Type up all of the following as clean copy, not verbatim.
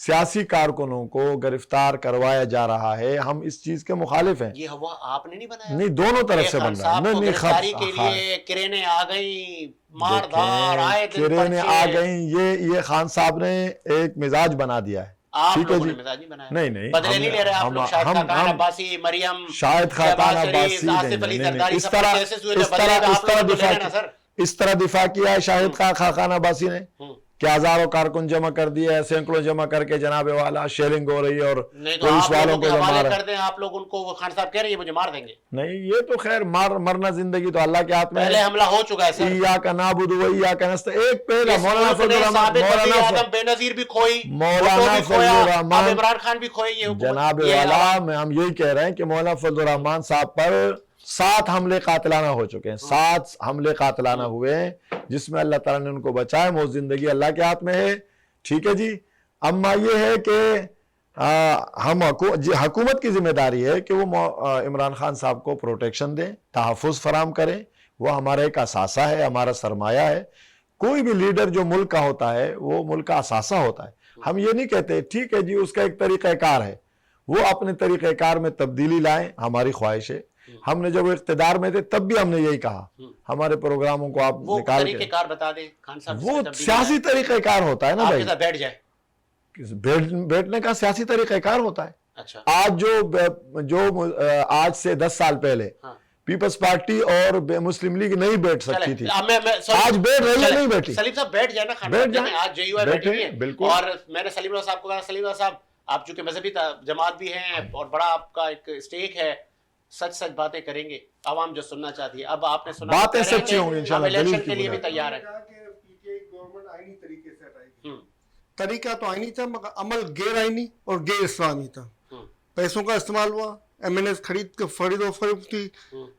سیاسی کارکنوں کو گرفتار کروایا جا رہا ہے، ہم اس چیز کے مخالف ہیں۔ یہ ہوا آپ نے نہیں بنایا؟ نہیں، دونوں طرف سے بن رہا ہے۔ نہیں، گرفتاری کے لیے کرینے آ گئیں، ماردار آئے دن کرینے آ گئیں، یہ خان صاحب نے ایک مزاج بنا دیا ہے۔ آپ لوگوں نے مزاج نہیں بنایا؟ نہیں، بدلے نہیں لے رہے آپ لوگ؟ شاہد خاقان عباسی، مریم، شاہد خاقان عباسی، آصف علی زرداری، اس طرح دفاع کیا ہے شاہد خاقان عباسی نے کہ ہزاروں کارکن جمع کر دیے، سینکڑوں جمع کر کے جناب والا شیلنگ ہو رہی ہے اور پولیس والوں کو حوالے کر دیں۔ آپ لوگ ان کو، خان صاحب کہہ رہے ہیں مجھے مار دیں گے۔ نہیں، یہ تو خیر مرنا زندگی تو اللہ کے ہاتھ میں ہے۔ پہلے حملہ ہو چکا ہے سر۔ ایاک نعبد و ایاک نستعین، ایک پہلا مولانا فضل الرحمان، بے نظیر بھی کھوئی، مولانا فضل الرحمان، عمران خان بھی کھوئے، یہ جناب والا میں ہم یہی کہہ رہے ہیں کہ مولانا فضل الرحمان صاحب پر 7 حملے قاتلانہ ہو چکے ہیں، 7 حملے قاتلانہ ہوئے ہیں، جس میں اللہ تعالیٰ نے ان کو بچایا۔ موت زندگی اللہ کے ہاتھ میں ہے، ٹھیک ہے جی۔ اما یہ ہے کہ ہم حکومت کی ذمہ داری ہے کہ وہ عمران خان صاحب کو پروٹیکشن دیں، تحفظ فراہم کریں۔ وہ ہمارا ایک اثاثہ ہے، ہمارا سرمایہ ہے۔ کوئی بھی لیڈر جو ملک کا ہوتا ہے وہ ملک کا اثاثہ ہوتا ہے۔ ہم یہ نہیں کہتے ٹھیک ہے جی اس کا ایک طریقہ کار ہے، وہ اپنے طریقہ کار میں تبدیلی لائیں، ہماری خواہش ہے۔ ہم نے جب اقتدار میں تھے تب بھی ہم نے یہی کہا، ہمارے پروگراموں کو آپ نکال کے، طریقہ کار بتا دیں خان صاحب۔ وہ سیاسی طریقہ کار ہوتا ہے نا بھائی، بیٹھ جائے، بیٹھنے کا سیاسی طریقہ کار ہوتا ہے۔ اچھا، آج سے 10 سال پہلے پیپلز پارٹی اور مسلم لیگ نہیں بیٹھ سکتی تھی، آج بیٹھ رہی ہے، نہیں بیٹھی۔ سلیم صاحب بیٹھ جائے نا، بیٹھ جائیں، آج جے یو آئی بیٹھی ہے بالکل۔ اور میں نے سلیم اللہ صاحب کو کہا، سلیم اللہ صاحب آپ چونکہ مذہبی جماعت بھی ہیں اور بڑا آپ کا ایک اسٹیک ہے، سچ باتیں کریں گے، عوام جو سننا چاہتی ہے۔ اب آپ نے سنا، باتیں سچی ہوں گی انشاءاللہ، الیکشن کے لیے بھی تیار ہے۔ طریقہ تو آئینی تھا مگر عمل غیر آئینی اور غیر اسلامی تھا۔ پیسوں کا استعمال ہوا، ایم این ایس خرید و فروخت کی،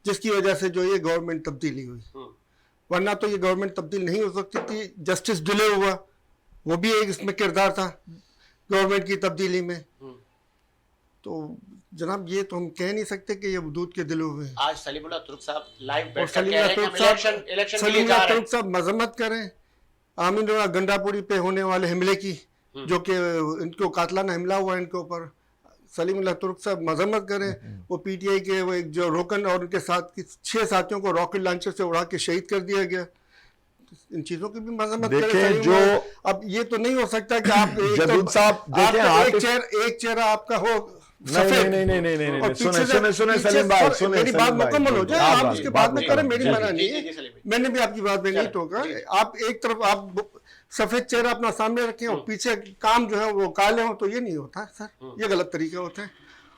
جس کی وجہ سے جو یہ گورنمنٹ تبدیلی ہوئی، ورنہ تو یہ گورنمنٹ تبدیل نہیں ہو سکتی تھی۔ جسٹس ڈیلے ہوا، وہ بھی ایک اس میں کردار تھا گورنمنٹ کی تبدیلی میں۔ تو جناب یہ تو ہم کہہ نہیں سکتے کہ یہ حدود کے دلوں ہوئے ہیں۔ آج سلیم اللہ ترک صاحب لائیو بیٹھ کر کہہ رہے ہیں کہ ہم الیکشن کے لیے جا رہے ہیں۔ ترک صاحب مذمت کریں آمین گنڈا پوری پہ ہونے والے حملے کی، جو کہ ان کو قاتلانہ حملہ ہوا ان کے اوپر۔ سلیم اللہ ترک صاحب مذمت کریں، وہ پی ٹی آئی کے وہ ایک جو رکن اور ان کے ساتھ 6 ساتھیوں کو راکٹ لانچر سے اڑا کے شہید کر دیا گیا، ان چیزوں کی بھی مذمت کریں۔ جو اب یہ تو نہیں ہو سکتا کہ آپ ایک چہرہ آپ کا ہو نہیں، سنیں سلیم بھائی، میری بات مکمل ہو جائے، آپ اس کے بعد میں کریں، میری منع نہیں ہے، میں نے بھی آپ کی بات میں نہیں ٹوکا۔ آپ ایک طرف آپ سفید چہرہ اپنا سامنے رکھیں اور پیچھے کام جو ہے وہ کالے ہوں، تو یہ نہیں ہوتا سر، یہ غلط طریقہ ہوتا ہے۔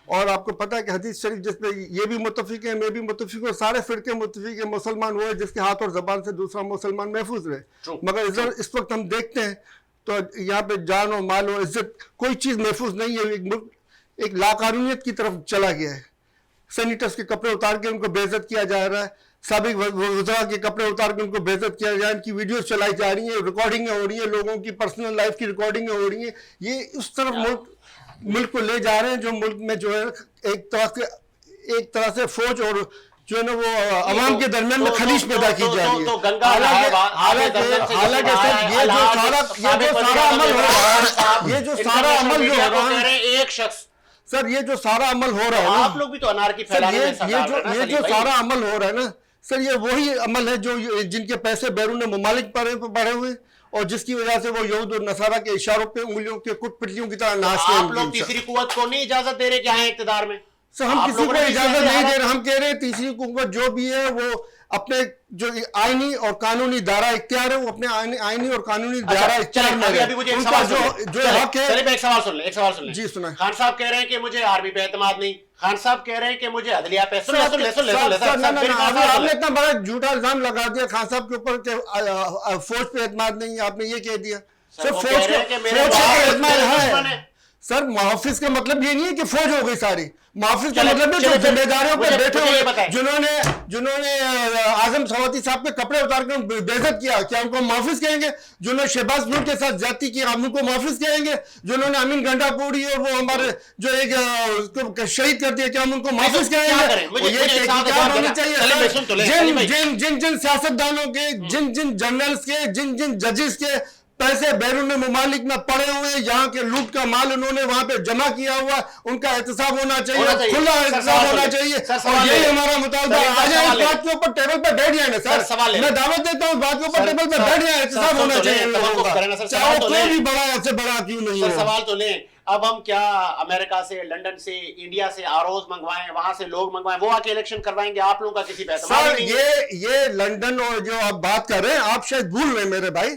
اور آپ کو پتا ہے کہ حدیث شریف جس پہ یہ بھی متفق ہے، میں بھی متفق ہوں، سارے فرقے متفق ہیں، مسلمان وہ ہے جس کے ہاتھ اور زبان سے دوسرا مسلمان محفوظ رہے۔ مگر اس وقت ہم دیکھتے ہیں تو یہاں پہ جان و مال و عزت کوئی چیز محفوظ نہیں ہے، ایک ملک ایک لاقانونیت کی طرف چلا گیا ہے۔ سینیٹرز کے کپڑے اتار کے ان کو بے عزت کیا جا رہا ہے، سابق وزراء کے کپڑے اتار کے ان کو بے عزت کیا جا رہا ہے، ان کی ویڈیوز چلائی جا رہی ہیں، ریکارڈنگیں ہو رہی ہیں، لوگوں کی پرسنل لائف کی ریکارڈنگیں ہو رہی ہیں۔ یہ اس طرف ملک کو لے جا رہے ہیں جو ملک میں جو ہے ایک طرح سے فوج اور جو ہے نا وہ عوام کے درمیان میں خلیج پیدا کی جا رہی ہے۔ حالانکہ سر یہ جو سارا عمل ہو رہا ہے، یہ جو سارا عمل جو ہو رہا ہے، ایک شخص سر یہ جو سارا عمل ہو رہا ہے نا، آپ لوگ بھی تو انارکی پھیلانے میں سرکار ہے نا، یہ جو سارا عمل ہو رہا ہے نا سر، یہ وہی عمل ہے جو جن کے پیسے بیرون ممالک پڑے ہوئے اور جس کی وجہ سے وہ یہود اور نصارہ کے اشاروں پہ انگلیوں کے کٹ پٹلیوں کی طرح ناچتے ہیں۔ آپ لوگ تیسری قوت کو نہیں اجازت دے رہے کہ آئیں اقتدار میں؟ سر ہم کسی کو اجازت نہیں دے رہے، ہم کہہ رہے ہیں تیسری قوت جو بھی ہے وہ اپنے جو آئینی اور قانونی دائرہ اختیار ہے، وہ اپنے آئینی اور قانونی دائرہ اختیار میں ہے۔ ان کا جو حق ہے۔ ایک سوال سن لیں، جی سنیں۔ خان صاحب کہہ رہے ہیں کہ مجھے آرمی پہ اعتماد نہیں، خان صاحب کہہ رہے ہیں کہ مجھے عدلیہ پہ، سن لے آپ نے اتنا بڑا جھوٹا الزام لگا دیا خان صاحب کے اوپر کہ فوج پہ اعتماد نہیں، آپ نے یہ کہہ دیا۔ سر فوج پہ اعتماد ہے سر، محافظ کا مطلب یہ نہیں ہے کہ فوج ہو گئی ساری، محافظ کا مطلب ہے جو ذمہ داریوں پہ بیٹھے ہوئے جنہوں نے اعظم سواتی صاحب کے کپڑے اتار کے بے عزت کیا، کیا ان کو محافظ کہیں گے؟ جنہوں نے شہباز نور کے ساتھ زیادتی کی، ہم ان کو محافظ کہیں گے؟ جنہوں نے امین گنڈا پوری اور وہ ہمارے جو ایک شہید کر دیا، کیا ہم ان کو محافظ کہیں گے؟ یہ تحقیقات ہونی چاہیے۔ جن سیاستدانوں کے، جن جنرلز کے، جن ججز کے پیسے بیرون ممالک میں پڑے ہوئے ہیں, یہاں کے لوٹ کا مال انہوں نے وہاں پہ جمع کیا ہوا, ان کا احتساب ہونا چاہیے, کھلا احتساب ہونا چاہیے, اور یہی ہمارا مطالبہ ہے. آ جائیں اس بات کے اوپر ٹیبل پہ بیٹھ جائیں نا سر, میں دعوت دیتا ہوں اس بات کے اوپر ٹیبل پہ بیٹھ جائیں, احتساب ہونا چاہیے ان لوگوں کا, چاہے وہ کوئی بھی بڑا ایسے بڑا کیوں نہیں ہو. سوال تو لیں, اب ہم کیا امریکہ سے, لنڈن سے, انڈیا سے آروز منگوائیں, وہاں سے لوگ منگوائیں, وہ آ کے الیکشن کروائیں گے, آپ لوگوں کا کسی پیسہ سر یہ لنڈن اور جو آپ بات کر رہے ہیں, آپ شاید بھول رہے ہیں میرے بھائی,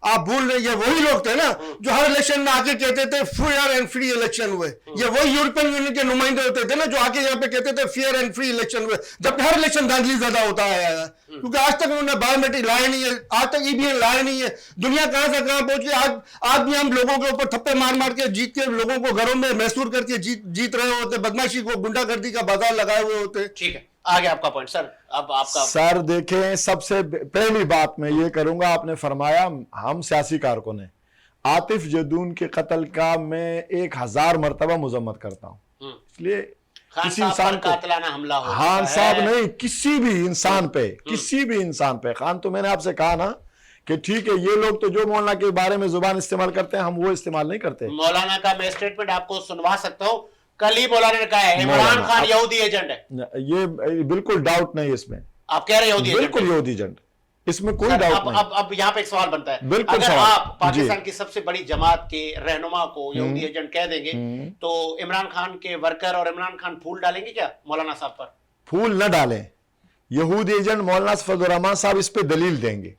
آپ بھول رہے ہیں, یہ وہی لوگ تھے نا جو ہر الیکشن میں آ کے کہتے تھے فیئر اینڈ فری الیکشن ہوئے. یہ وہی یورپین یونین کے نمائندے ہوتے تھے نا جو آ کے یہاں پہ کہتے تھے فیئر اینڈ فری الیکشن ہوئے, جبکہ ہر الیکشن دھاندلی زیادہ ہوتا آیا ہے, کیونکہ آج تک انہوں نے بایومیٹرک لائے نہیں ہے, آج تک ای وی ایم لائے نہیں ہے. دنیا کہاں سے کہاں پہنچ گئی, آج بھی ہم لوگوں کے اوپر تھپے مار مار کے جیت کے لوگوں کو گھروں میں محصور کر کے جیت رہے ہوتے, بدماشی کو گنڈا گردی کا بازار لگائے ہوئے ہوتے. ٹھیک ہے, آگے آپ کا پوائنٹ سر. اب آپ کا سر دیکھیں, سب سے پہلی بات میں یہ کروں گا, آپ نے فرمایا ہم سیاسی کارکن ہیں, عاطف جدون کے قتل کا میں 1000 مرتبہ مذمت کرتا ہوں, اس لیے کسی انسان کو قاتلانہ حملہ ہو, خان صاحب نہیں, کسی بھی انسان پہ, کسی بھی انسان پہ. خان تو میں نے آپ سے کہا نا کہ ٹھیک ہے, یہ لوگ تو جو مولانا کے بارے میں زبان استعمال کرتے ہیں, ہم وہ استعمال نہیں کرتے. مولانا کا میں اسٹیٹمنٹ آپ کو سنوا سکتا ہوں, کل ہی مولانا نے کہا ہے عمران خان یہودی ایجنٹ ہے. یہ بالکل ڈاؤٹ نہیں اس میں, آپ کہہ رہے ہیں یہودی ایجنٹ, بالکل یہودی ایجنٹ, اس میں کوئی ڈاؤٹ نہیں. اب یہاں پہ ایک سوال بنتا ہے, بالکل اگر سوال, آپ پاکستان کی سب سے بڑی جماعت کے رہنما کو یہودی ایجنٹ کہہ دیں گے تو عمران خان کے ورکر اور عمران خان پھول ڈالیں گے کیا مولانا صاحب پر؟ پھول نہ ڈالیں, یہودی ایجنٹ مولانا فضل الرحمان صاحب اس پہ دلیل دیں گے.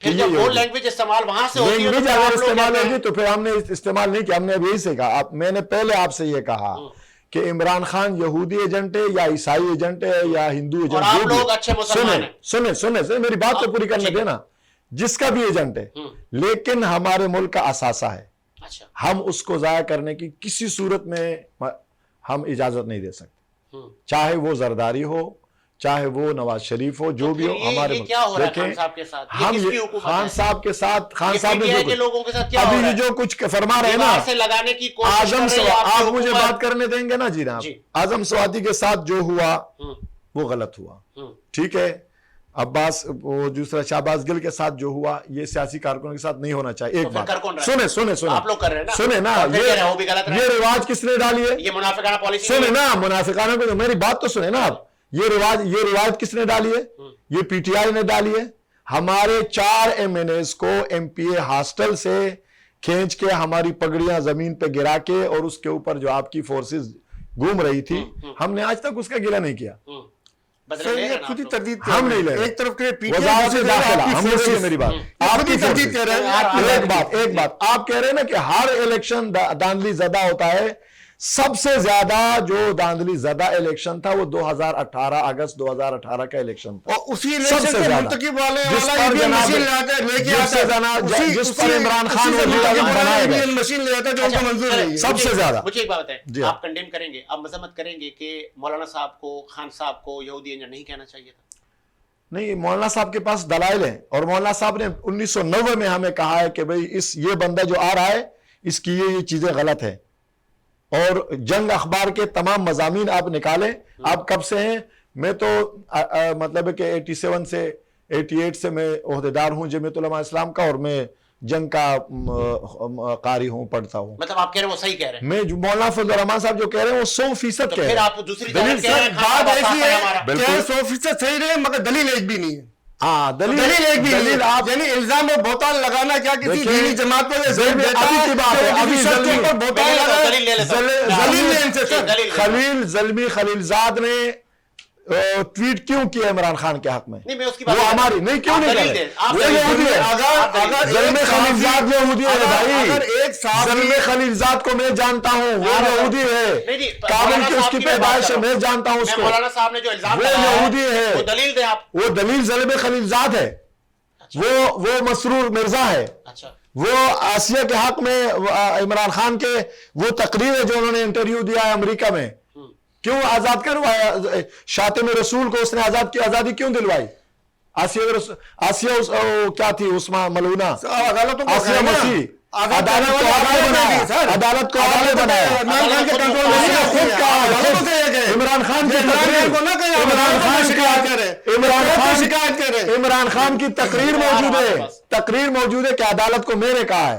پھر جب وہ لینگویج استعمال وہاں سے ہوتی ہے, لینگویج اگر استعمال ہوگی تو پھر ہم نے استعمال نہیں کیا, ہم نے اب یہی سے کہا, میں نے پہلے آپ سے یہ کہا کہ عمران خان یہودی ایجنٹ ہے یا عیسائی ایجنٹ ہے یا ہندو ایجنٹ, اور آپ لوگ اچھے مسلمان ہیں. سنیں میری بات تو پوری کرنے دینا, جس کا بھی ایجنٹ ہے, لیکن ہمارے ملک کا اثاثہ ہے, ہم اس کو ضائع کرنے کی کسی صورت میں ہم اجازت نہیں دے سکتے, چاہے وہ زرداری ہو, چاہے وہ نواز شریف ہو, جو بھی ہو. ہمارے دیکھیں ہم خان صاحب کے ساتھ, خان صاحب نے ابھی یہ جو کچھ فرما رہے ہیں نا, آپ مجھے بات کرنے دیں گے نا جناب, اعظم سوادی کے ساتھ جو ہوا وہ غلط ہوا, ٹھیک ہے. عباس وہ دوسرا شہباز گل کے ساتھ جو ہوا یہ سیاسی کارکنوں کے ساتھ نہیں ہونا چاہیے. ایک بات سنیں نا, یہ رواج کس نے ڈالی ہے, یہ منافقانہ پالیسی, سنیں نا, منافقانہ کو, میری بات تو سنیں نا آپ, یہ رواج کس نے ڈالی ہے, یہ پی ٹی آئی نے ڈالی ہے. ہمارے 4 ایم این ایز کو ایم پی اے ہاسٹل سے کھینچ کے ہماری پگڑیاں زمین پہ گرا کے, اور اس کے اوپر جو آپ کی فورسز گھوم رہی تھی, ہم نے آج تک اس کا گلا نہیں کیا. خود ہی تردید ہم نہیں لے رہے, ایک طرف کے وزارت داخلہ, ہم نے سنی میری بات, آپ کی تردید کہہ رہے ہیں. ایک بات آپ کہہ رہے ہیں نا کہ ہر الیکشن داندلی زدہ ہوتا ہے. سب سے زیادہ جو داندلی زدہ الیکشن تھا وہ 2018 اگست 2018 کا الیکشن تھا, اور اسی الیکشن کے منتخب والے جس پر عمران خان مشین لے آتا جو ان کو منظور نہیں ہے. سب سے زیادہ. مجھے ایک بات ہے, آپ کنڈیم کریں گے, آپ مذمت کریں گے کہ مولانا صاحب کو, خان صاحب کو یہودی ایجنٹ نہیں کہنا چاہیے تھا؟ نہیں, مولانا صاحب کے پاس دلائل ہیں, اور مولانا صاحب نے 1990 میں ہمیں کہا ہے کہ بھئی یہ بندہ جو آ رہا ہے اس کی یہ چیزیں غلط ہیں, اور جنگ اخبار کے تمام مضامین آپ نکالیں. آپ کب سے ہیں, میں تو مطلب ہے کہ 87 سے 88 سے میں عہدیدار ہوں جمعیت علماء اسلام کا, اور میں جنگ کا قاری ہوں, پڑھتا ہوں. مطلب آپ کہہ رہے ہیں وہ صحیح کہہ رہے ہیں, میں مولانا فضل الرحمان صاحب جو کہہ رہے ہیں وہ 100% کہہ رہے ہیں. پھر آپ دوسری جانب کہہ رہے ہیں بات ایسی ہے کہ 100% صحیح رہے, مگر دلیل ایک بھی نہیں ہے. ہاں, دلیل ایک بھی نہیں, یعنی الزام و بہتان لگانا کیا کسی دینی جماعت کو زیر دیتا ہے. خلیل زلمی خلیلزاد نے ٹویٹ کیوں کیا عمران خان کے حق میں, وہ ہماری نہیں, کیوں نہیں کر رہے, زلمی خلیلزاد یہودی ہے بھائی, زلمی خلیلزاد کو میں جانتا ہوں, وہ یہودی ہے, کابل کی اس کی پیدائش ہے, میں جانتا ہوں اس کو, مولانا صاحب نے جو الزام وہ یہودی ہے, وہ دلیل دیں آپ. وہ دلیل زلمی خلیلزاد ہے, وہ مسرور مرزا ہے, وہ آسیہ کے حق میں عمران خان کے وہ تقریر ہے جو انہوں نے انٹرویو دیا ہے امریکہ میں, کیوں آزاد کروایا شاطم رسول کو, اس نے آزادی کیوں دلوائی, آسیہ کیا تھی عثمان ملونہ, آسیہ مسیح, عدالت کو آپ نے بنایا، عدالت کو آپ نے بنایا، عمران خان کے کنٹرول میں نہیں آتی ہے، عدالتوں سے یہ کہے عمران خان کی عمران کو نہ کہیں عمران خان شکایت کرے، شکایت کرے۔ عمران خان کی تقریر موجود ہے، تقریر موجود ہے کہ عدالت کو میں نے کہا ہے،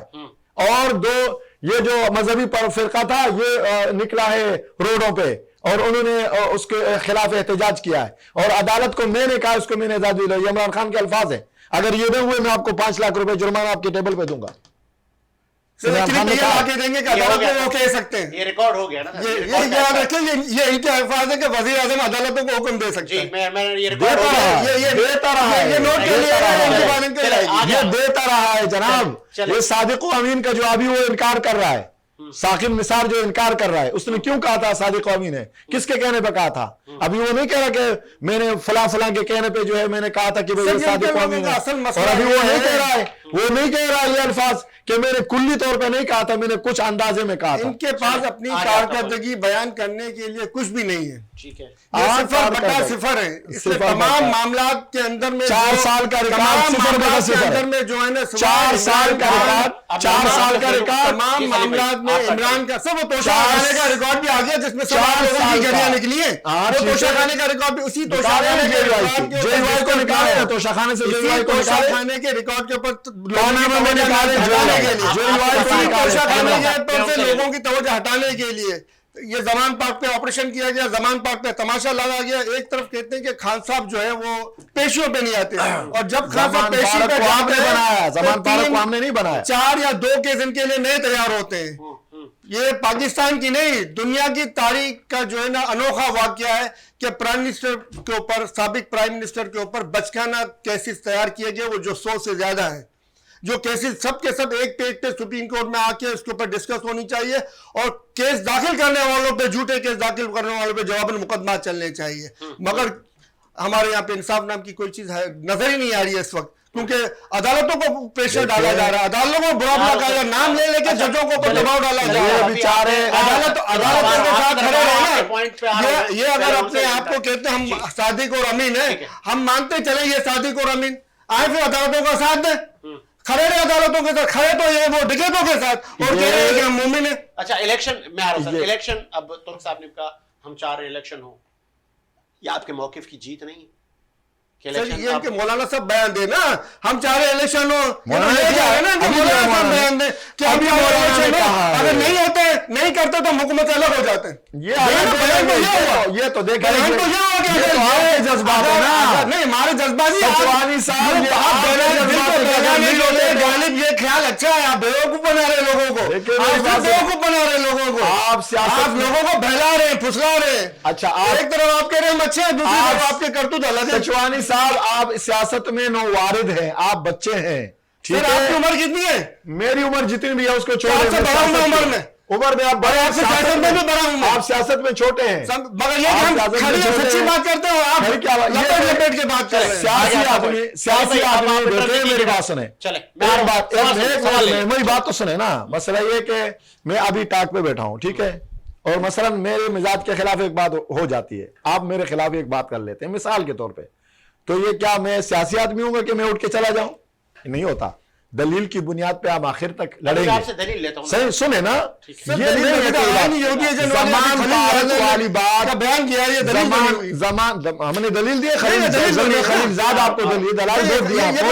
اور دو یہ جو مذہبی فرقہ تھا یہ نکلا ہے روڈوں پہ اور انہوں نے اس کے خلاف احتجاج کیا ہے، اور عدالت کو میں نے کہا اس کو میں نے آزادی دی۔ یہ عمران خان کے الفاظ ہیں، اگر یہ نہ ہوئے میں آپ کو 5 لاکھ روپے جرمانہ آپ کے ٹیبل پہ دوں گا۔ عمران خان نے کہا دیں گے کہ عدالت کو وہ کہہ سکتے ہیں، یہ ریکارڈ ہو گیا نا، یہ یاد رکھیں، یہ ان کے الفاظ ہے کہ وزیر اعظم عدالتوں کو حکم دے سکتے ہیں، میں یہ ریکارڈ ہو گیا، دیتا رہا ہے، یہ نوٹ کے لیے یہ دیتا رہا ہے جناب۔ یہ صادق و امین کا جو ابھی وہ انکار کر رہا ہے، ثاقب نثار جو انکار کر رہا ہے، اس نے کیوں کہا تھا صادق و امین ہے، کس کے کہنے پہ کہا تھا؟ ابھی وہ نہیں کہہ رہا کہ میں نے فلاں فلاں کے کہنے پہ جو ہے میں نے کہا تھا کہ یہ صادق و امین ہے، اور ابھی وہ نہیں کہہ رہا ہے، وہ نہیں کہہ رہا یہ الفاظ کہ میں نے کلی طور پہ نہیں کہا تھا، میں نے کچھ اندازے میں کہا تھا۔ ان کے پاس اپنی کارکردگی بیان کرنے کے لیے کچھ بھی نہیں ہے، ٹھیک ہے، یہ صفر بٹا صفر ہے، اس میں تمام معاملات کے اندر میں 4 سال کا ریکارڈ صفر بٹا صفر اندر میں جو ہے نا 4 سال کا ریکارڈ، 4 سال کا ریکارڈ، تمام معاملات میں عمران کا سب وہ توشہ خانے کا ریکارڈ بھی آ گیا جس میں 4 لوگوں کی گھڑیاں نکلی ہیں، وہ توشہ خانے کا ریکارڈ بھی اسی توشہ خانے کے ریکارڈ کے جیوائی کو نکالے ہیں، توشہ خانے سے جیوائی کو توشہ نکالے، خانے کے ریکارڈ کے اوپر لوگوں کی توجہ ہٹانے کے لیے یہ زمان پاک پہ آپریشن کیا گیا، زمان پاک پہ تماشا لگا گیا۔ ایک طرف کہتے ہیں کہ خان صاحب جو ہے وہ پیشیوں پہ نہیں آتے، اور جب خان صاحب پیشی پہ جاتے ہیں زمان پارک کو ہم نے نہیں بنایا، 4 یا 2 کیس ان کے لیے نئے تیار ہوتے ہیں۔ یہ پاکستان کی نہیں دنیا کی تاریخ کا جو ہے نا انوکھا واقعہ ہے کہ پرائم منسٹر کے اوپر، سابق پرائم منسٹر کے اوپر بچکانہ کیسز تیار کیے گئے، وہ جو 100 سے زیادہ ہیں، جو کیسز سب کے سب ایک پیج پہ سپریم کورٹ میں آ کے اس کے اوپر ڈسکس ہونی چاہیے، اور کیس داخل کرنے والوں پہ، جھوٹے کیس داخل کرنے والوں پہ جواباً مقدمات چلنے چاہیے، مگر ہمارے یہاں پہ انصاف نام کی کوئی چیز نظر ہی نہیں آ رہی ہے اس وقت، کیونکہ عدالتوں کو پریشر ڈالا جا رہا ہے، عدالتوں کو برا بلا کہا جا رہا ہے، نام لے لے کے ججوں کو اوپر دباؤ ڈالا جا رہا ہے، بیچارے عدالتوں کے ساتھ کھڑے رہنا۔ یہ اگر اپنے آپ کو کہتے ہیں ہم صادق اور امین ہیں، ہم مانتے چلیں یہ صادق اور امین، آئے پھر عدالتوں کا ساتھ دیں، کھڑے رہے عدالتوں کے ساتھ، کھڑے تو یہ وہ ڈکیتوں کے ساتھ، اور کہہ رہے ہیں کہ ہم مومن ہیں۔ اچھا الیکشن میں آ رہا ہوں، الیکشن اب ترک صاحب نے کہا ہم چاہ رہے الیکشن ہو، یہ آپ کے موقف کی جیت نہیں ہے؟ یہ کہ مولانا صاحب بیان دے نا، ہم چاہ رہے الیکشن ہو، یہ کیا ہے نا کہ مولانا صاحب بیان دیں کہ ہم چاہ رہے الیکشن ہو، اگر نہیں ہوتے نہیں کرتے تو حکومت الگ ہو جاتے ہیں۔ یہ تو دیکھیں جذبات ہے نا، نہیں ہمارے جذبات غالب یہ خیال اچھا ہے، آپ بیوقوف بنا رہے لوگوں کو، بیوقوف بنا رہے لوگوں کو، آپ لوگوں کو بہلا رہے ہیں، پھسلا رہے ہیں۔ اچھا ایک طرف آپ کہہ رہے ہیں ہم اچھے ہیں، دوسری طرف آپ کے کرتوت الگ ہے۔ سچوانی صاحب آپ سیاست میں نووارد ہیں، آپ بچے ہیں، سر آپ کی عمر کتنی ہے؟ میری عمر جتنی بھی ہے اس کو آپ سے بڑا ہوں میں عمر میں، عمر میں آپ بڑے، آپ سے سیاست میں بھی بڑا ہوں، آپ سیاست میں چھوٹے ہیں، مگر یہ کہ ہم کھڑی اور سچی بات کرتے ہو، آپ لپٹ لپٹ کے بات کر رہے ہیں۔ سیاسی آدمی دیکھیں میری بات سنیں، میری بات تو سنیں نا۔ مسئلہ یہ کہ میں ابھی ٹاک پہ بیٹھا ہوں، ٹھیک ہے، اور مثلا میرے مزاج کے خلاف ایک بات ہو جاتی ہے، آپ میرے خلاف ایک بات کر لیتے ہیں مثال کے طور پہ، تو یہ کیا میں سیاسی آدمی ہوں گا کہ میں اٹھ کے چلا جاؤں؟ نہیں ہوتا، دلیل کی بنیاد پہ آپ آخر تک لڑیں گے۔ صحیح سنیں نا، یہ زمان پارک والی بات زمان ہم نے دلیل دی ہے، خلیل زاد آپ کو دلیل دیا،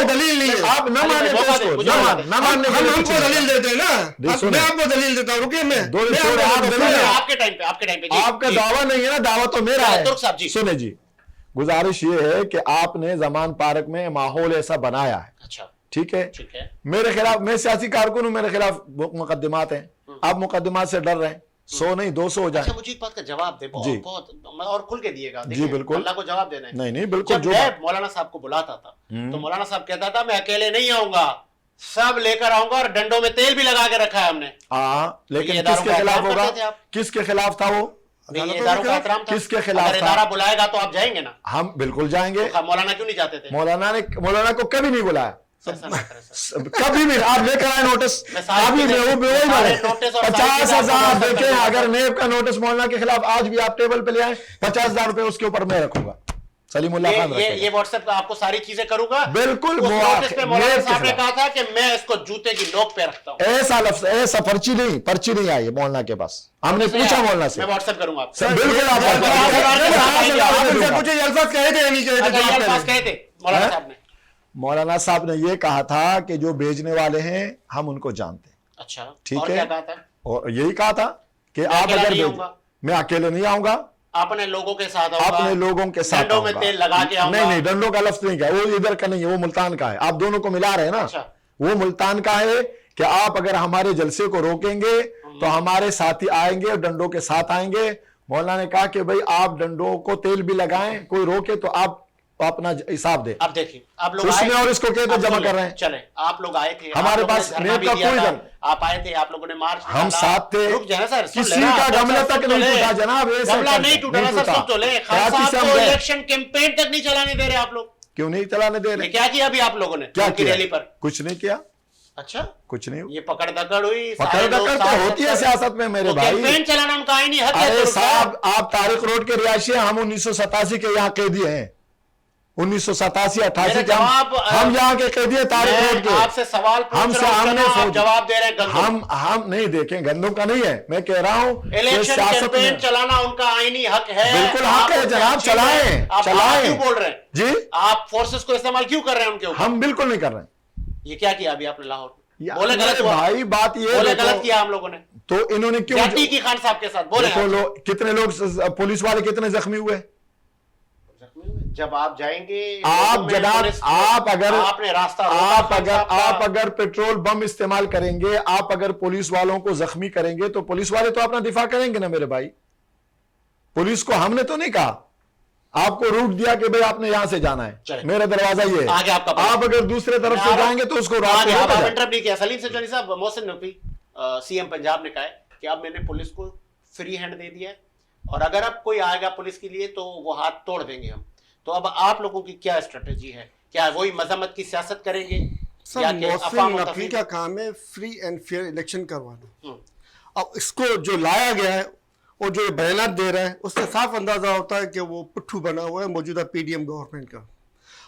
دلیل نہیں ہے، آپ نہ مانیں تو اس کو نہ ماننے ہم کو دلیل دیتے ہیں نا، میں آپ کو دلیل دیتا ہوں، رکیے میں آپ کا دعویٰ نہیں ہے نا، دعویٰ تو میرا ہے۔ سنیں جی، گزارش یہ ہے کہ آپ نے زمان پارک میں ماحول ایسا بنایا ہے، اچھا ٹھیک ہے، میرے خلاف، میں سیاسی کارکن ہوں، میرے خلاف مقدمات ہیں، آپ مقدمات سے ڈر رہے ہیں، 100 نہیں 200 ہو جائیں۔ مجھے اس بات کا جواب دے، بہت اور کھل کے دیے گا، جی بالکل، اللہ کو جواب دینا ہے۔ نہیں بالکل، جب میں مولانا صاحب کو بلاتا تھا تو مولانا صاحب کہتا تھا میں اکیلے نہیں آؤں گا، سب لے کر آؤں گا، اور ڈنڈوں میں تیل بھی لگا کے رکھا ہے ہم نے۔ ہاں لیکن کس کے خلاف ہوگا؟ کس کے خلاف تھا وہ؟ اداروں کا احترام تھا، کس کے خلاف؟ اگر ادارہ بلائے گا تو آپ جائیں گے نا؟ ہم بالکل جائیں گے۔ مولانا کیوں نہیں جاتے تھے؟ مولانا کو کبھی نہیں بلایا، کبھی بھی۔ آپ لے کر آئے نوٹس، 50,000 دیکھیں، اگر نیب کا نوٹس مولانا کے خلاف آج بھی آپ ٹیبل پہ لے آئے، 50,000 روپے اس کے اوپر میں رکھوں گا، سلیم اللہ خان رکھے گا. یہ واٹس ایپ آپ کو ساری چیزیں کروں گا. بالکل نوٹس پہ مولانا صاحب نے کہا تھا کہ میں اس کو جوتے کی نوک پہ رکھتا ہوں. ایسا لفظ ایسا پرچی نہیں آئی مولانا کے پاس. ہم نے پوچھا مولانا سے, میں واٹس ایپ کروں گا آپ سے. بالکل آپ کچھ الفاظ کہے تھے نہیں کہے تھے مولانا صاحب نے. مولانا صاحب نے یہ کہا تھا کہ جو بھیجنے والے ہیں ہم ان کو جانتے ہیں. اچھا ٹھیک ہے, کیا کہا تھا؟ اور یہی کہا تھا کہ آپ اگر میں اکیلے نہیں آؤں گا, اپنے لوگوں کے ساتھ اپنے لوگوں کے ساتھ ڈنڈوں میں تیل لگا کے آؤں گا. نہیں ڈنڈوں کا لفظ نہیں کہا, وہ ادھر کا نہیں ہے, وہ ملتان کا ہے. آپ دونوں کو ملا رہے ہیں نا, وہ ملتان کا ہے کہ آپ اگر ہمارے جلسے کو روکیں گے تو ہمارے ساتھی آئیں گے, ڈنڈوں کے ساتھ آئیں گے. مولانا نے کہا کہ بھائی آپ ڈنڈوں کو تیل بھی لگائیں, کوئی روکے تو آپ اپنا حساب دیں. اب دیکھیں آپ لوگ اس میں اور اس کو کہتے جمع کر رہے ہیں. چلیں آپ لوگ آئے تھے, ہمارے پاس نیب کا کوئی ڈر, آپ آئے تھے, آپ لوگوں نے مارچ, ہم ساتھ تھے, کسی کا گملہ تک نہیں ٹوٹا جناب. گملہ نہیں ٹوٹا نا سر, سب تو لے. خان صاحب کو الیکشن کیمپین تک نہیں چلانے دے رہے آپ لوگ. کیوں نہیں چلانے دے رہے؟ کیا کیا ابھی آپ لوگوں نے ریلی پر؟ کچھ نہیں کیا. اچھا کچھ نہیں. یہ پکڑ دکڑ ہوئی, پکڑ دکڑ تو ہوتی ہے سیاست میں میرے بھائی. کیمپین چلانا ان کا آئینی حق ہے. ارے صاحب آپ طارق روڈ کے رہائشی ہیں, ہم 1987 کے یہاں قیدی ہیں. 1987-88 کے ہم یہاں کے قیدی ہیں طارق روڈ کے. آپ سے سوال پوچھ رہا ہوں, آپ جواب دے رہے ہیں گندوں. ہم نہیں دیکھیں, گندوں کا نہیں ہے, میں کہہ رہا ہوں الیکشن کیمپین چلانا ان کا آئینی حق ہے. بالکل حق ہے جناب, چلائیں. کیوں بول رہے ہیں جی؟ آپ فورسز کو استعمال کیوں کر رہے ہیں ان کے اوپر؟ ہم بالکل نہیں کر رہے ہیں. یہ کیا کیا ابھی آپ نے لاہور میں؟ بولے غلط بھائی, بات یہ بولے غلط کیا ہم لوگوں نے. تو انہوں نے کیوں کی خان صاحب کے ساتھ بولے کتنے لوگ پولیس والے کتنے زخمی ہوئے؟ جب آپ جائیں گے آپ جناب, آپ راستہ اگر پیٹرول بم استعمال کریں گے, آپ اگر پولیس والوں کو زخمی کریں گے تو پولیس والے تو اپنا دفاع کریں گے نا میرے بھائی. پولیس کو ہم نے تو نہیں کہا, آپ کو روٹ دیا کہ بھئی آپ نے یہاں سے جانا ہے, میرا دروازہ یہ ہے. آپ اگر دوسرے طرف سے جائیں گے تو اس کو رات کو انٹرپ نہیں کیا. سلیم سجانی صاحب, محسن نقوی سی ایم پنجاب نے کہا ہے کہ اب میں نے پولیس کو فری ہینڈ دے دیا ہے, اور اگر اب کوئی آئے گا پولیس کے لیے تو وہ ہاتھ توڑ دیں گے ہم. تو اب آپ لوگوں کی کیا اسٹریٹجی ہے؟ کیا وہی مذمت کی سیاست کریں گے؟ سر محسن نقوی کا کام ہے فری اینڈ فیئر الیکشن کروانا. اب اس کو جو لایا گیا ہے اور جو بیانات دے رہا ہے اس سے صاف اندازہ ہوتا ہے کہ وہ پٹھو بنا ہوا ہے موجودہ پی ڈی ایم گورنمنٹ کا.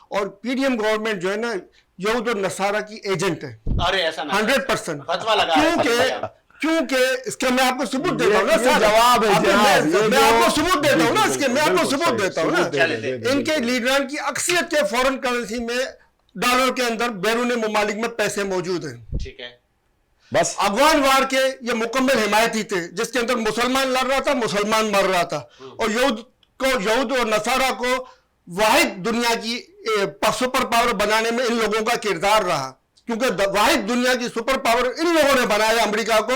اور پی ڈی ایم گورنمنٹ جو ہے نا یہود اور نصارہ کی ایجنٹ ہے. ارے ایسا نہ 100%. کیونکہ اس کے میں آپ کو ثبوت دیتا ہوں نا سر, جواب ہے, میں آپ کو ثبوت دیتا ہوں نا, اس کے میں آپ کو ثبوت دیتا ہوں نا. ان کے لیڈران کی اکثریت کے فورن کرنسی میں ڈالر کے اندر بیرون ممالک میں پیسے موجود ہیں. ٹھیک ہے, بس افغان وار کے یہ مکمل حمایتی تھے جس کے اندر مسلمان لڑ رہا تھا, مسلمان مر رہا تھا, اور یہود اور نصارہ کو واحد دنیا کی سپر پاور بنانے میں ان لوگوں کا کردار رہا, کیونکہ واحد دنیا کی سپر پاور ان لوگوں نے بنایا, امریکہ کو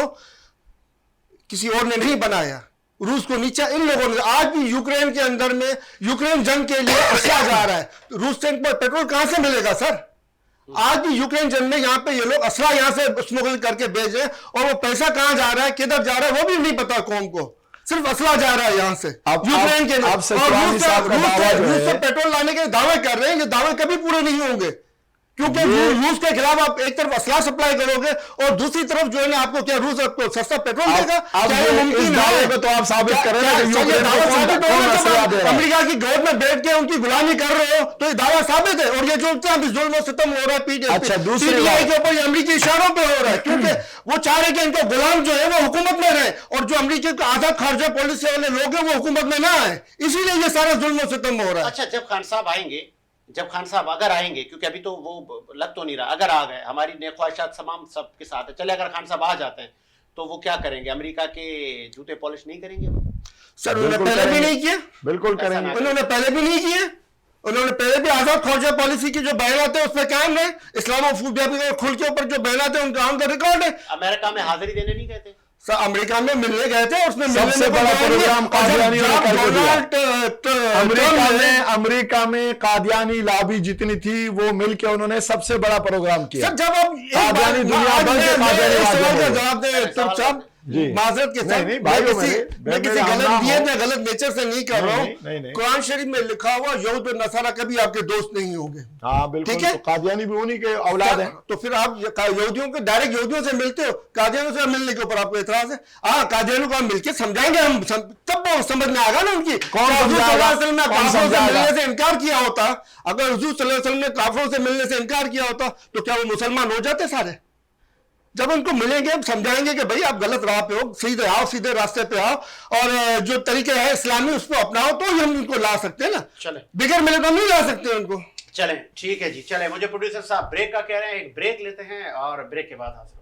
کسی اور نے نہیں بنایا, روس کو نیچا ان لوگوں نے. آج بھی یوکرین کے اندر میں یوکرین جنگ کے لیے اسلحہ جا رہا ہے, روس سے پیٹرول کہاں سے ملے گا سر؟ آج بھی یوکرین جنگ میں یہاں پہ یہ لوگ اسلحہ یہاں سے اسمگل کر کے بھیج رہے ہیں, اور وہ پیسہ کہاں جا رہا ہے, کدھر جا رہا ہے وہ بھی نہیں پتا قوم کو, صرف اسلحہ جا رہا ہے یہاں سے یوکرین کے. اور روس سے پیٹرول لانے کے دعوے کر رہے ہیں, یہ دعوے کبھی پورے نہیں ہوں گے, کیونکہ روس کے خلاف آپ ایک طرف اسلحہ سپلائی کرو گے اور دوسری طرف جو ہے نا آپ کو کیا روس آپ کو سستا پیٹرول دے گا؟ کیا یہ ممکن ہے؟ تو آپ ثابت کر رہے ہیں کہ امریکہ کی گود میں بیٹھ کے ان کی غلامی کر رہے ہو تو یہ دعویٰ ثابت ہے. اور یہ جو ظلم و ستم ہو رہا ہے پی ڈی آئی کے اوپر, یہ امریکی اشاروں پہ ہو رہا ہے, کیونکہ وہ چاہ رہے کہ ان کے غلام جو ہے وہ حکومت میں رہے, اور جو امریکی کا آزاد خارجہ پالیسی والے لوگ ہیں وہ حکومت میں نہ آئے, اسی لیے یہ سارا ظلم و ستم ہو رہا ہے. اچھا, جب خان صاحب آئیں گے, جب خان صاحب اگر آئیں گے, کیونکہ ابھی تو وہ لگ تو نہیں رہا, اگر آ گئے, ہماری نیک خواہشات تمام سب کے ساتھ ہے, چلے اگر خان صاحب آ جاتے ہیں تو وہ کیا کریں گے؟ امریکہ کے جوتے پالش نہیں کریں گے سر؟ انہوں نے پہلے بھی نہیں کیے, بالکل کریں گے. انہوں نے پہلے بھی نہیں کیے, انہوں نے پہلے بھی آزاد خارجہ پالیسی کی جو بیانات ہیں اس پہ قائم رہے, اسلام و فوبیا پہ کھل کے اوپر جو بیانات ہیں ان کا کا ریکارڈ ہے. امریکہ میں حاضری دینے نہیں گئے تھے سر, امریکہ میں ملنے گئے تھے, اس میں سب سے بڑا پروگرام قادیانی نے کر دیا. امریکہ میں قادیانی لابی جتنی تھی وہ مل کے انہوں نے سب سے بڑا پروگرام کیا. سر جب اب قادیانی دنیا بھر کے قادیانی جواب دیں ترک صاحب, معذرت کے ساتھ میں کسی غلط نیت یا غلط نیچر سے نہیں کر رہا ہوں. قرآن شریف میں لکھا ہوا یہود و نصارہ کبھی آپ کے دوست نہیں ہوں گے. ہاں بالکل. ٹھیک ہے, قادیانی بھی انہی کے اولاد ہیں. تو پھر آپ یہودیوں کے ڈائریکٹ یہودیوں سے ملتے ہو, قادیانیوں سے ملنے کے اوپر آپ کو اعتراض ہے؟ ہاں قادیانیوں کو ہم مل کے سمجھائیں گے, ہم تب سمجھ میں آ گا نا ان کی. حضور صلی اللہ علیہ وسلم نے کافروں سے ملنے سے انکار کیا ہوتا, اگر حضور صلی اللہ علیہ وسلم نے کافروں سے ملنے سے انکار کیا ہوتا تو کیا وہ مسلمان ہو جاتے سارے؟ جب ان کو ملیں گے ہم سمجھائیں گے کہ بھائی آپ غلط راہ پہ ہو, سیدھے آؤ, سیدھے راستے پہ آؤ, اور جو طریقے ہیں اسلامی اس کو اپناؤ, تو ہی ہم ان کو لا سکتے ہیں نا. چلیں بغیر ملے تو ہم نہیں لا سکتے ان کو. چلیں ٹھیک ہے جی, چلیں مجھے پروڈیوسر صاحب بریک کا کہہ رہے ہیں, ایک بریک لیتے ہیں اور بریک کے بعد حاضر ہوتے ہیں.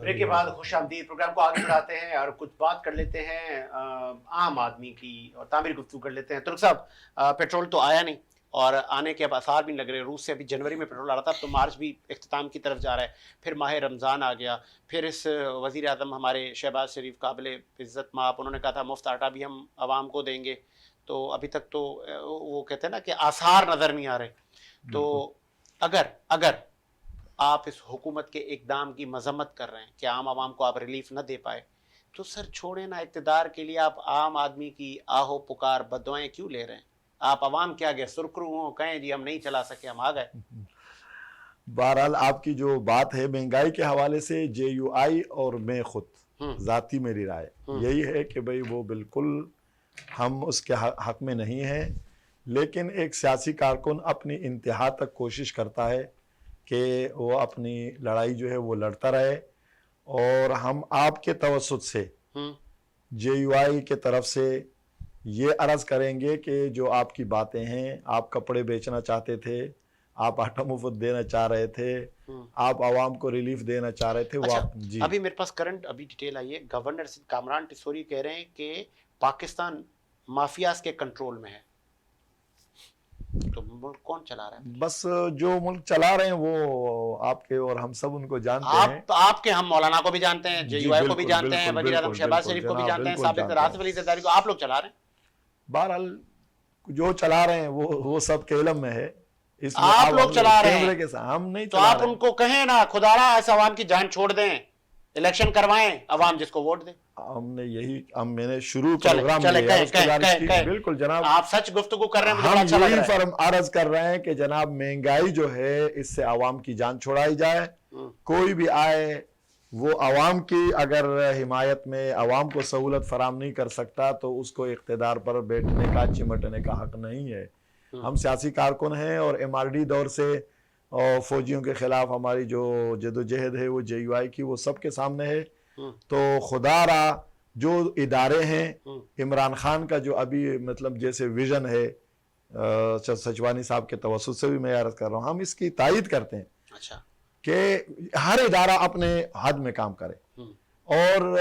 بریک کے بعد خوش آمدید. پروگرام کو آگے بڑھاتے ہیں اور کچھ بات کر لیتے ہیں عام آدمی کی اور تعمیر گفتگو کر لیتے ہیں. ترک صاحب, پیٹرول تو آیا نہیں اور آنے کے اب آثار بھی لگ رہے. روس سے ابھی جنوری میں پیٹرول آ رہا تھا, تو مارچ بھی اختتام کی طرف جا رہا ہے. پھر ماہ رمضان آ گیا, پھر اس وزیر اعظم ہمارے شہباز شریف قابل عزت مآب, انہوں نے کہا تھا مفت آٹا بھی ہم عوام کو دیں گے, تو ابھی تک تو وہ کہتے ہیں نا کہ آثار نظر نہیں آ رہے. تو اگر آپ اس حکومت کے اقدام کی مذمت کر رہے ہیں کہ عام عوام کو آپ ریلیف نہ دے پائے, تو سر چھوڑیں نا اقتدار کے لیے آپ عام آدمی کی آہو پکار بددعائیں کیوں لے رہے ہیں؟ آپ عوام کیا گئے سرخرو ہوں, کہیں جی ہم نہیں چلا سکے, ہم آ گئے. بہرحال آپ کی جو بات ہے مہنگائی کے حوالے سے, JUI اور میں خود ذاتی میری رائے یہی ہے کہ بھئی وہ بالکل ہم اس کے حق میں نہیں ہیں, لیکن ایک سیاسی کارکن اپنی انتہا تک کوشش کرتا ہے کہ وہ اپنی لڑائی جو ہے وہ لڑتا رہے, اور ہم آپ کے توسط سے JUI کے طرف سے یہ عرض کریں گے کہ جو آپ کی باتیں ہیں, آپ کپڑے بیچنا چاہتے تھے, آپ آٹا مفت دینا چاہ رہے تھے, آپ عوام کو ریلیف دینا چاہ رہے تھے, وہ آپ جی ابھی میرے پاس کرنٹ ابھی ڈیٹیل آئی ہے, گورنر کامران ٹسوری کہہ رہے ہیں کہ پاکستان مافیاز کے کنٹرول میں ہے. تو ملک کون چلا رہا ہے؟ بس جو ملک چلا رہے ہیں وہ آپ کے اور ہم سب ان کو جانتے ہیں. آپ کے ہم مولانا کو بھی جانتے ہیں, JUI کو بھی جانتے ہیں, وزیر اعظم شہباز شریف کو بھی جانتے ہیں, سابق راس علی زرداری کو. آپ لوگ چلا رہے ہیں. بہرحال جو چلا رہے ہیں وہ سب کے علم میں ہے. آپ لوگ چلا رہے ہیں, ہم نہیں, تو آپ ان کو کہیں نا خدا را ایسے عوام کی جان چھوڑ دیں, الیکشن کروائیں, عوام جس کو ووٹ دے. ہم نے یہی میں نے شروع پروگرام میں بالکل جناب آپ سچ گفتگو کر رہے ہیں, ہم یہی فرم عرض کر رہے ہیں کہ جناب مہنگائی جو ہے اس سے عوام کی جان چھوڑائی جائے. کوئی بھی آئے وہ عوام کی اگر حمایت میں عوام کو سہولت فراہم نہیں کر سکتا تو اس کو اقتدار پر بیٹھنے کا چمٹنے کا حق نہیں ہے. ہم سیاسی کارکن ہیں اور MRD دور سے اور فوجیوں کے خلاف ہماری جو جدوجہد ہے وہ JUI کی وہ سب کے سامنے ہے. تو خدا را جو ادارے ہیں, عمران خان کا جو ابھی مطلب جیسے ویژن ہے, سچوانی صاحب کے توسط سے بھی میں عرض کر رہا ہوں, ہم اس کی تائید کرتے ہیں کہ ہر ادارہ اپنے حد میں کام کرے. اور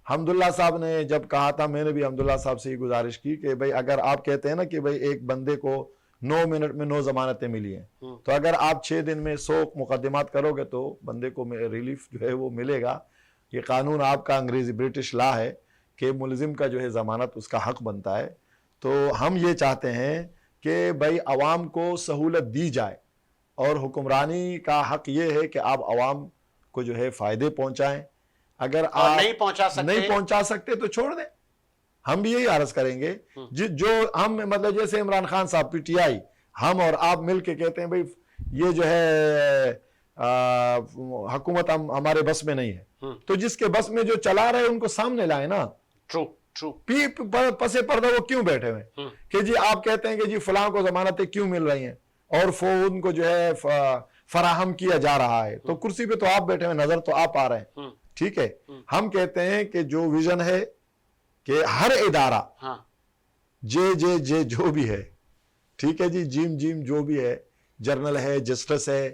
حمداللہ صاحب نے جب کہا تھا, میں نے بھی حمداللہ صاحب سے یہ گزارش کی کہ بھئی اگر آپ کہتے ہیں نا کہ بھئی ایک بندے کو 9 منٹ میں 9 ضمانتیں ملی ہیں, تو اگر آپ 6 دن میں 100 مقدمات کرو گے تو بندے کو ریلیف جو ہے وہ ملے گا. یہ قانون آپ کا انگریزی برٹش لا ہے کہ ملزم کا جو ہے ضمانت اس کا حق بنتا ہے. تو ہم یہ چاہتے ہیں کہ بھئی عوام کو سہولت دی جائے, اور حکمرانی کا حق یہ ہے کہ آپ عوام کو جو ہے فائدے پہنچائیں. اگر آپ نہیں پہنچا سکتے تو چھوڑ دیں. ہم بھی یہی عرض کریں گے جو ہم مطلب جیسے عمران خان صاحب PTI ہم اور آپ مل کے کہتے ہیں بھئی یہ جو ہے حکومت ہمارے بس میں نہیں ہے, تو جس کے بس میں جو چلا رہے ان کو سامنے لائیں نا. پسے پردہ وہ کیوں بیٹھے ہوئے کہ جی آپ کہتے ہیں کہ جی فلاں کو ضمانتیں کیوں مل رہی ہیں اور ان کو جو ہے فراہم کیا جا رہا ہے, تو کرسی پہ تو آپ بیٹھے ہوئے, نظر تو آپ آ رہے ہیں. ٹھیک ہے, ہم کہتے ہیں کہ جو ویژن ہے کہ ہر ادارہ جو بھی ہے, ٹھیک ہے جی, جیم جو بھی ہے, جرنل ہے, جسٹس ہے,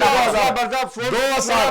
2000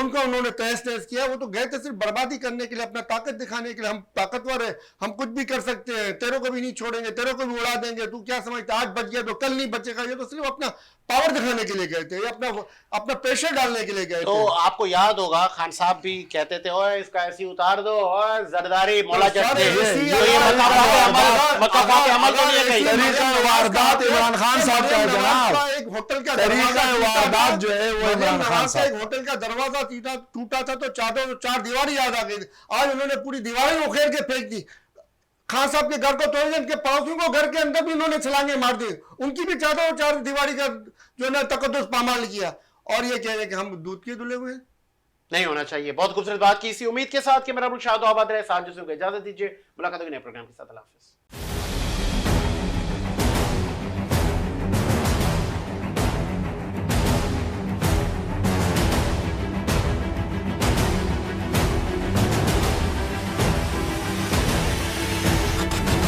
ان کو انہوں نے تہس نہس کیا. وہ تو گئے تھے صرف بربادی کرنے کے لیے, اپنا طاقت دکھانے کے لیے. ہم طاقتور ہیں, ہم کچھ بھی کر سکتے ہیں, تیروں کو بھی نہیں چھوڑیں گے, تیروں کو بھی اڑا دیں گے, تو کیا سمجھتا آج بچ گیا تو کل نہیں بچے گا. یہ تو صرف اپنا پاور دکھانے کے لیے گئے تھے, یہ اپنا پریشر ڈالنے کے لیے گئے تھے. تو آپ کو یاد ہوگا خان صاحب بھی کہتے تھے اوے اس کا ایسی اتار دو, اوے زرداری مولا جٹ دے. طریقہ واردات عمران خان صاحب کا جناب, ایک ہوٹل کا طریقہ واردات جو ہے وہ عمران خان صاحب. ایک ہوٹل کا دروازہ ٹوٹا تھا تو چار دیواری یاد آ گئی. آج انہوں نے پوری دیواریں اکھیڑ کے پھینک دی. خان صاحب کے گھر کو توڑ دیا, ان کے پڑوسیوں کو گھر کے اندر بھی انہوں نے چھلانگے مار دی, ان کی بھی چار دیواری کا جو ہے نا تقدس پامال کیا, اور یہ کہہ رہے کہ ہم دودھ کے دھلے ہوئے ہیں. نہیں ہونا چاہیے. بہت خوبصورت بات کی, اسی امید کے ساتھ کہ میرا ملک شاد و آباد رہے. ساتھ جسوں کو اجازت دیجیے, ملاقات ہوگی نئے پروگرام کے ساتھ. اللہ حافظ.